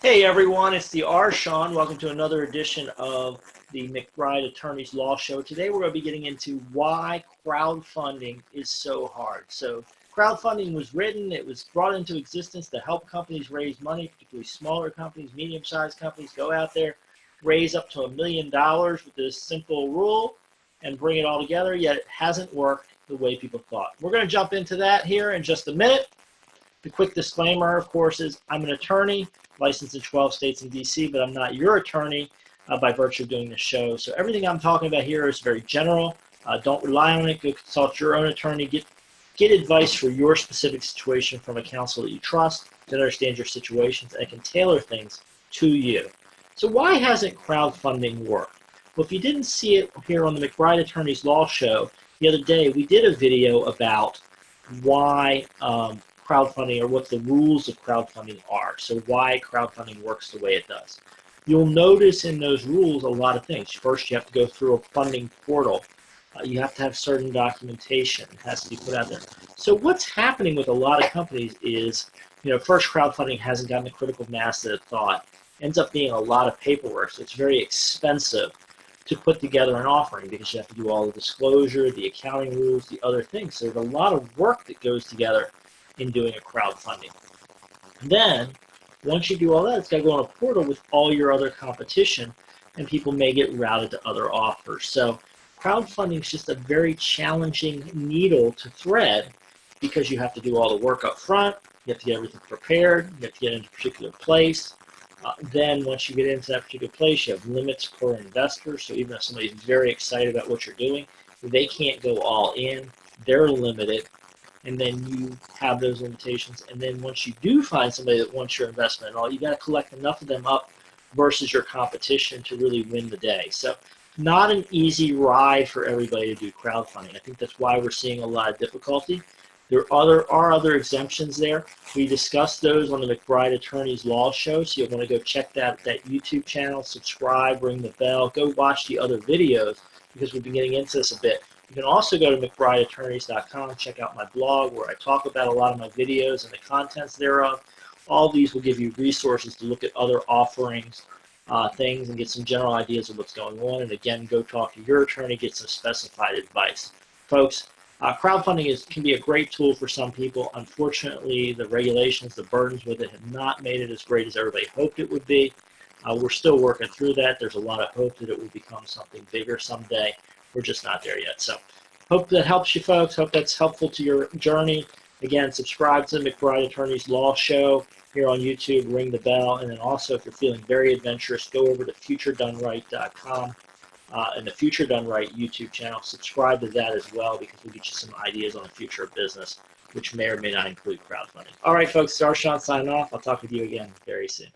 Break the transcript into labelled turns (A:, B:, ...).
A: Hey everyone, it's the Our Shawn. Welcome to another edition of the McBride Attorney Legal Show. Today we're going to be getting into why crowdfunding is so hard. So crowdfunding was written, it was brought into existence to help companies raise money, particularly smaller companies, medium-sized companies, go out there, raise up to $1 million with this simple rule and bring it all together, yet it hasn't worked the way people thought. We're going to jump into that here in just a minute. The quick disclaimer, of course, is I'm an attorney licensed in 12 states and DC, but I'm not your attorney by virtue of doing this show. So everything I'm talking about here is very general. Don't rely on it. Go consult your own attorney. Get advice for your specific situation from a counsel that you trust, that understands your situations, and can tailor things to you. So why hasn't crowdfunding worked? Well, if you didn't see it here on the McBride Attorney's Law Show the other day, we did a video about why crowdfunding, or what the rules of crowdfunding are, so why crowdfunding works the way it does. You'll notice in those rules a lot of things. First, you have to go through a funding portal. You have to have certain documentation. It has to be put out there. So what's happening with a lot of companies is, first, crowdfunding hasn't gotten the critical mass that it thought. Ends up being a lot of paperwork, so it's very expensive to put together an offering because you have to do all the disclosure, the accounting rules, the other things. So there's a lot of work that goes together in doing a crowdfunding. Then, once you do all that, it's got to go on a portal with all your other competition, and people may get routed to other offers. So crowdfunding is just a very challenging needle to thread because you have to do all the work up front, you have to get everything prepared, you have to get into a particular place. Then once you get into that particular place, you have limits per investor. So even if somebody's very excited about what you're doing, they can't go all in, they're limited. And then you have those limitations. And then once you do find somebody that wants your investment and all, you got to collect enough of them up versus your competition to really win the day. So not an easy ride for everybody to do crowdfunding. I think that's why we're seeing a lot of difficulty. There are other exemptions there. We discussed those on the McBride Attorney's Law Show, so you'll want to go check that YouTube channel, subscribe, ring the bell, go watch the other videos because we've been getting into this a bit. You can also go to McBrideAttorneys.com, check out my blog where I talk about a lot of my videos and the contents thereof. All these will give you resources to look at other offerings, things, and get some general ideas of what's going on. And again, go talk to your attorney, get some specified advice. Folks, crowdfunding can be a great tool for some people. Unfortunately, the regulations, the burdens with it have not made it as great as everybody hoped it would be. We're still working through that. There's a lot of hope that it will become something bigger someday. We're just not there yet. So hope that helps you folks. Hope that's helpful to your journey. Again, subscribe to the McBride Attorney's Law Show here on YouTube, ring the bell, and then also if you're feeling very adventurous, go over to futuredoneright.com and the Future Done Right YouTube channel. Subscribe to that as well because we'll get you some ideas on the future of business, which may or may not include crowdfunding. All right, folks, it's Our Shawn signing off. I'll talk with you again very soon.